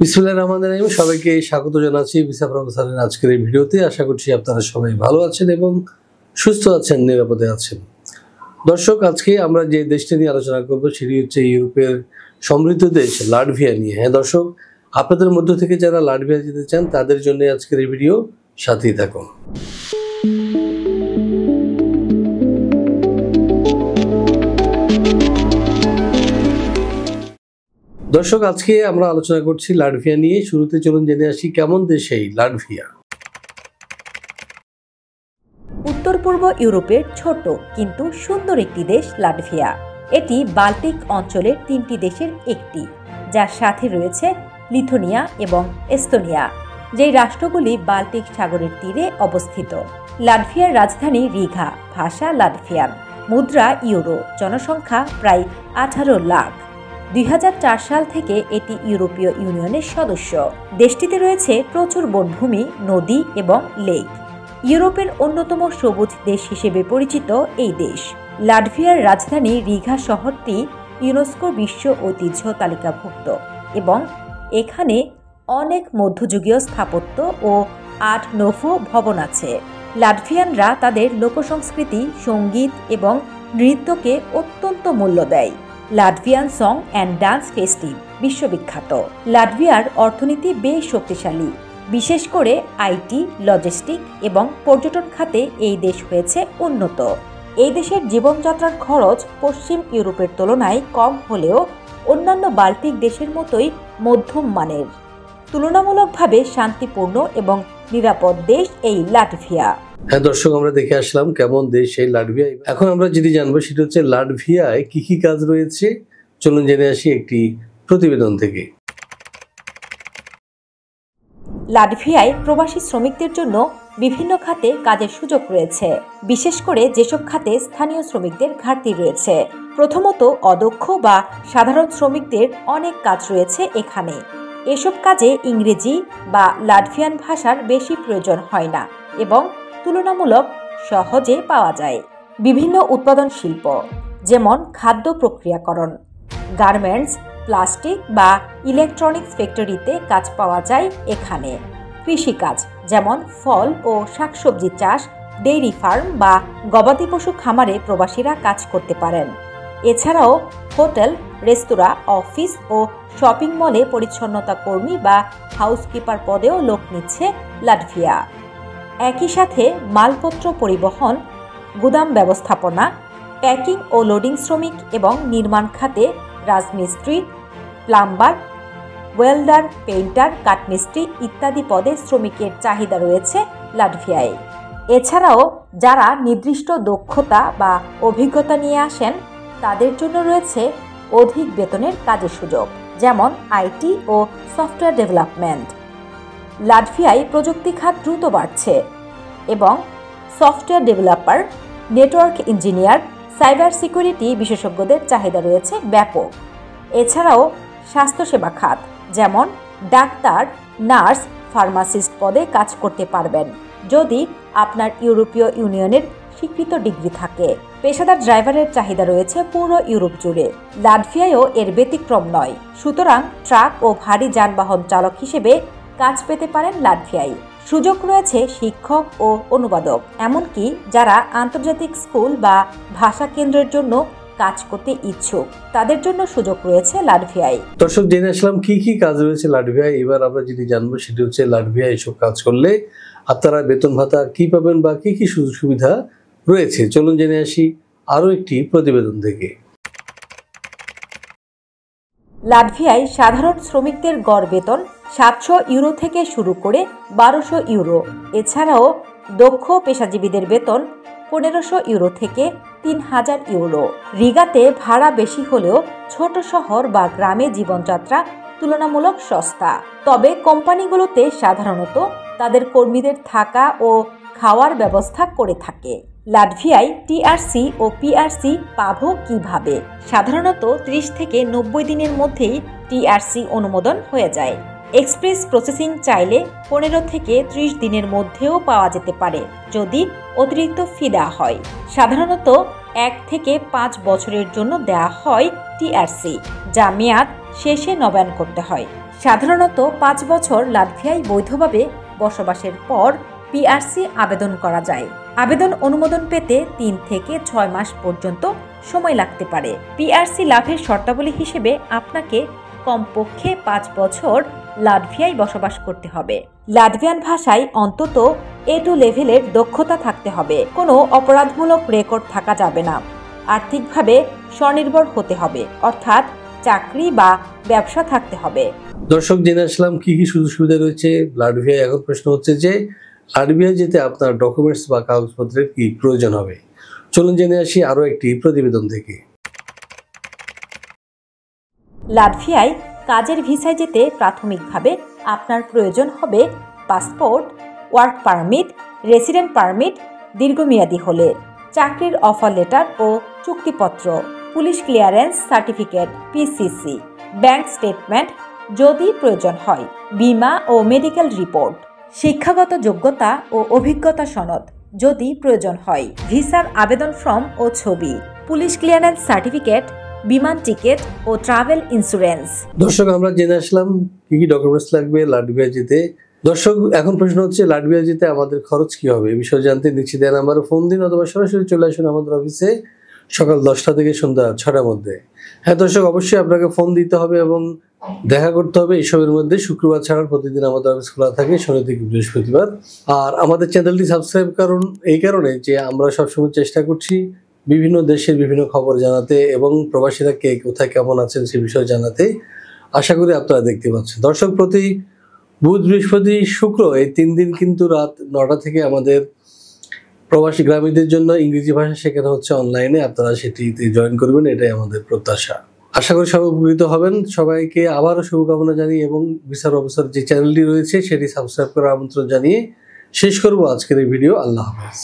বিসমিল্লাহির রহমানির রহিম। সবাইকে স্বাগত জানাচ্ছি ভিসা প্রফেসরের আজকের এই ভিডিওতে। আশা করছি আপনারা সবাই ভালো আছেন এবং সুস্থ আছেন, নিরাপদে আছেন। দর্শক, আজকে আমরা যে দেশটি নিয়ে আলোচনা করব সেটি হচ্ছে ইউরোপের সমৃদ্ধ দেশ লাটভিয়া নিয়ে। হ্যাঁ দর্শক, আপনাদের মধ্য থেকে যারা লাটভিয়া যেতে চান তাদের জন্য আজকের এই ভিডিও, সাথেই থাকুন। দর্শক, আজকে আমরা আলোচনা করছি লাটভিয়া নিয়ে। শুরুতে চলুন জেনে আসি কেমন দেশ এই লাটভিয়া। উত্তর পূর্ব ইউরোপের ছোট কিন্তু সুন্দর একটি দেশ লাটভিয়া। এটি বাল্টিক অঞ্চলের 3টি দেশের একটি, যার সাথে রয়েছে লিথুয়ানিয়া এবং এস্তোনিয়া, যেই রাষ্ট্রগুলি বাল্টিক সাগরের তীরে অবস্থিত। লাটভিয়ার রাজধানী রিঘা, ভাষা লাটভিয়ান, মুদ্রা ইউরো, জনসংখ্যা প্রায় 18 লাখ। 2004 সাল থেকে এটি ইউরোপীয় ইউনিয়নের সদস্য। দেশটিতে রয়েছে প্রচুর বনভূমি, নদী এবং লেক। ইউরোপের অন্যতম সবুজ দেশ হিসেবে পরিচিত এই দেশ। লাটভিয়ার রাজধানী রিঘা শহরটি ইউনেস্কো বিশ্ব ঐতিহ্য তালিকাভুক্ত এবং এখানে অনেক মধ্যযুগীয় স্থাপত্য ও আর্ট নোভো ভবন আছে। লাটভিয়ানরা তাদের লোকসংস্কৃতি, সঙ্গীত এবং নৃত্যকে অত্যন্ত মূল্য দেয়। Latvian song and dance festive বিশ্ববিখ্যাত। লাটভিয়ার অর্থনীতি বেশ শক্তিশালী, বিশেষ করে আইটি, লজিস্টিক এবং পর্যটন খাতে এই দেশ হয়েছে উন্নত। এই দেশের জীবনযাত্রার খরচ পশ্চিম ইউরোপের তুলনায় কম হলেও অন্যান্য বাল্টিক দেশের মতোই মধ্যম মানের। তুলনামূলকভাবে শান্তিপূর্ণ এবং নিরাপদ দেশ এই লাটভিয়া। হ্যাঁ দর্শক, আমরা দেখে আসলাম কেমন দেশ এই লাটভিয়া। এখন আমরা যেটি জানবো সেটা হচ্ছে লাটভিয়ায় কি কি কাজ রয়েছে। চলুন জেনে আসি একটি প্রতিবেদন থেকে। লাটভিয়ায় প্রবাসী শ্রমিকদের জন্য বিভিন্ন খাতে কাজের সুযোগ রয়েছে, বিশেষ করে যেসব খাতে স্থানীয় শ্রমিকদের ঘাটতি রয়েছে। প্রথমত, অদক্ষ বা সাধারণ শ্রমিকদের অনেক কাজ রয়েছে এখানে। এসব কাজে ইংরেজি বা লাটভিয়ান ভাষার বেশি প্রয়োজন হয় না এবং তুলনামূলক সহজে পাওয়া যায়। বিভিন্ন উৎপাদন শিল্প, যেমন খাদ্য প্রক্রিয়াকরণ, গার্মেন্টস, প্লাস্টিক বা ইলেকট্রনিক্স ফ্যাক্টরিতে কাজ পাওয়া যায় এখানে। কৃষিকাজ, যেমন ফল ও শাকসবজি চাষ, ডেইরি ফার্ম বা গবাদি পশু খামারে প্রবাসীরা কাজ করতে পারেন। এছাড়াও হোটেল, রেস্তোরাঁ, অফিস ও শপিং মলে পরিচ্ছন্নতা কর্মী বা হাউসকিপার পদেও লোক নিচ্ছে লাটভিয়া। একই সাথে মালপত্র পরিবহন, গুদাম ব্যবস্থাপনা, প্যাকিং ও লোডিং শ্রমিক এবং নির্মাণ খাতে রাজমিস্ত্রি, প্লাম্বার, ওয়েল্ডার, পেইন্টার, কাঠমিস্ত্রি ইত্যাদি পদে শ্রমিকের চাহিদা রয়েছে লাটভিয়ায়। এছাড়াও যারা নির্দিষ্ট দক্ষতা বা অভিজ্ঞতা নিয়ে আসেন তাদের জন্য রয়েছে অধিক বেতনের কাজের সুযোগ, যেমন আইটি ও সফটওয়্যার ডেভেলপমেন্ট। লাটভিয়ায় প্রযুক্তি খাত দ্রুত বাড়ছে এবং software developer, network engineer, cyber security বিশেষজ্ঞদের চাহিদা রয়েছে ব্যাপক। এছাড়াও স্বাস্থ্যসেবা খাত, যেমন ডাক্তার, নার্স, ফার্মাসিস্ট পদে কাজ করতে পারবেন যদি আপনার ইউরোপীয় ইউনিয়নের স্বীকৃত ডিগ্রি থাকে। পেশাদার ড্রাইভারের চাহিদা রয়েছে পুরো ইউরোপ জুড়ে। লাটভিয়ায়ও এর ব্যতিক্রম নয়। সুতরাং ট্রাক ও ভারী যানবাহন চালক হিসেবে কাজ পেতে পারেন লাটভিয়ায়। সুযোগ রয়েছে শিক্ষক ও অনুবাদক, এমনকি যারা আন্তর্জাতিক স্কুল বা ভাষা কেন্দ্রের জন্য কাজ করতে ইচ্ছুক তাদের জন্য সুযোগ রয়েছে লাটভিয়ায়। দর্শক, জেনে আসলাম কি কি কাজ রয়েছে লাটভিয়ায়। এবার আমরা যেটি জানবো সেটি হচ্ছে লাটভিয়ায় এসব কাজ করলে আপনারা বেতন ভাতা কি পাবেন বা কি কি সুযোগ সুবিধা রয়েছে। চলুন জেনে আসি আরো একটি প্রতিবেদন থেকে। লাটভিয়ায় সাধারণ শ্রমিকদের গড় বেতন 700 ইউরো থেকে শুরু করে 1200 ইউরো। এছাড়াও দক্ষ পেশাজীবীদের বেতন 1500 ইউরো থেকে 3000 ইউরো। রিগাতে ভাড়া বেশি হলেও ছোট শহর বা গ্রামে জীবনযাত্রা তুলনামূলক সস্তা। তবে কোম্পানিগুলোতে সাধারণত তাদের কর্মীদের থাকা ও খাওয়ার ব্যবস্থা করে থাকে। লাটভিয়ায় টিআরসি ও পিআরসি পাবো কিভাবে? সাধারণত 30 থেকে 90 দিনের মধ্যেই টিআরসি অনুমোদন হয়ে যায়। এক্সপ্রেস প্রসেসিং চাইলে 15 থেকে 30 দিনের মধ্যেও পাওয়া যেতে পারে যদি অতিরিক্ত ফি দেওয়া হয়। সাধারণত 1 থেকে 5 বছরের জন্য দেওয়া হয় টিআরসি, যা মেয়াদ শেষে নবায়ন করতে হয়। সাধারণত 5 বছর লাটভিয়ায় বৈধভাবে বসবাসের পর পিআরসি আবেদন করা যায়। আবেদন অনুমোদন পেতে 3 থেকে 6 মাস পর্যন্ত সময় লাগতে পারে। পিআরসি লাভের শর্তাবলী হিসেবে আপনাকে কমপক্ষে 5 বছর লাটভিয়ায় বসবাস করতে হবে। লাটভিয়ান ভাষায় অন্তত A2 লেভেলের দক্ষতা থাকতে হবে। কোনো অপরাধমূলক রেকর্ড থাকা যাবে না। আর্থিকভাবে স্বনির্ভর হতে হবে, অর্থাৎ চাকরি বা ব্যবসা থাকতে হবে। দর্শক, জেনে আসলাম কি কি সুযোগ সুবিধা রয়েছে লাটভিয়ায়। এখন প্রশ্ন হচ্ছে যে লাটভিয়ায় যেতে আপনার ডকুমেন্টস বা কাগজপত্রের কি প্রয়োজন হবে। চলুন জেনে আসি আরও একটি প্রতিবেদন থেকে। লাটভিয়ায় কাজের ভিসায় যেতে প্রাথমিকভাবে আপনার প্রয়োজন হবে passport, work permit, resident permit দীর্ঘমেয়াদী হলে, চাকরির অফার লেটার ও চুক্তিপত্র, police clearance certificate PCC, bank statement যদি প্রয়োজন হয়, বীমা ও মেডিকেল রিপোর্ট, শিক্ষাগত যোগ্যতা ও অভিজ্ঞতা সনদ যদি প্রয়োজন হয়, ভিসার আবেদন ফর্ম ও ছবি, পুলিশ ক্লিয়ারেন্স সার্টিফিকেট, বিমান টিকিট ও ট্রাভেল ইন্স্যুরেন্স। দর্শক, আমরা জেনে আসলাম কি কি ডকুমেন্টস লাগবে লাটভিয়া যেতে। দর্শক, এখন প্রশ্ন হচ্ছে লাটভিয়া যেতে আমাদের খরচ কি হবে। এই বিষয়ে জানতে নিচে দেওয়া নাম্বারে ফোন দিন অথবা সরাসরি চলে আসুন আমাদের অফিসে সকাল 10টা থেকে সন্ধ্যা 6টার মধ্যে। হ্যাঁ দর্শক, অবশ্যই আপনাকে ফোন দিতে হবে এবং দেখা করতে হবে এইসবের মধ্যে। শুক্রবার ছাড়া প্রতিদিন আমাদের অফিস খোলা থাকে, শনি থেকে বৃহস্পতিবার। আর আমাদের চ্যানেলটি সাবস্ক্রাইব করুন এই কারণে যে আমরা সবসময় চেষ্টা করছি বিভিন্ন দেশের বিভিন্ন খবর জানাতে এবং প্রবাসীরা কে কোথায় কেমন আছেন সে বিষয়ে জানাতে। আশা করি আপনারা দেখতে পাচ্ছেন। দর্শক, প্রতি বুধ, বৃহস্পতি, শুক্র এই 3 দিন কিন্তু রাত 9টা থেকে আমাদের প্রবাসী গ্রামীণদের জন্য ইংরেজি ভাষা শেখানো হচ্ছে অনলাইনে। আপনারা সেটিতে জয়েন করবেন, এটাই আমাদের প্রত্যাশা। আশা করি সবাই উপকৃত হবেন। সবাইকে আবারও শুভকামনা জানিয়ে এবং ভিসার অফিসার যে চ্যানেলটি রয়েছে সেটি সাবস্ক্রাইব করার আমন্ত্রণ জানিয়ে শেষ করব আজকের এই ভিডিও। আল্লাহ হাফেজ।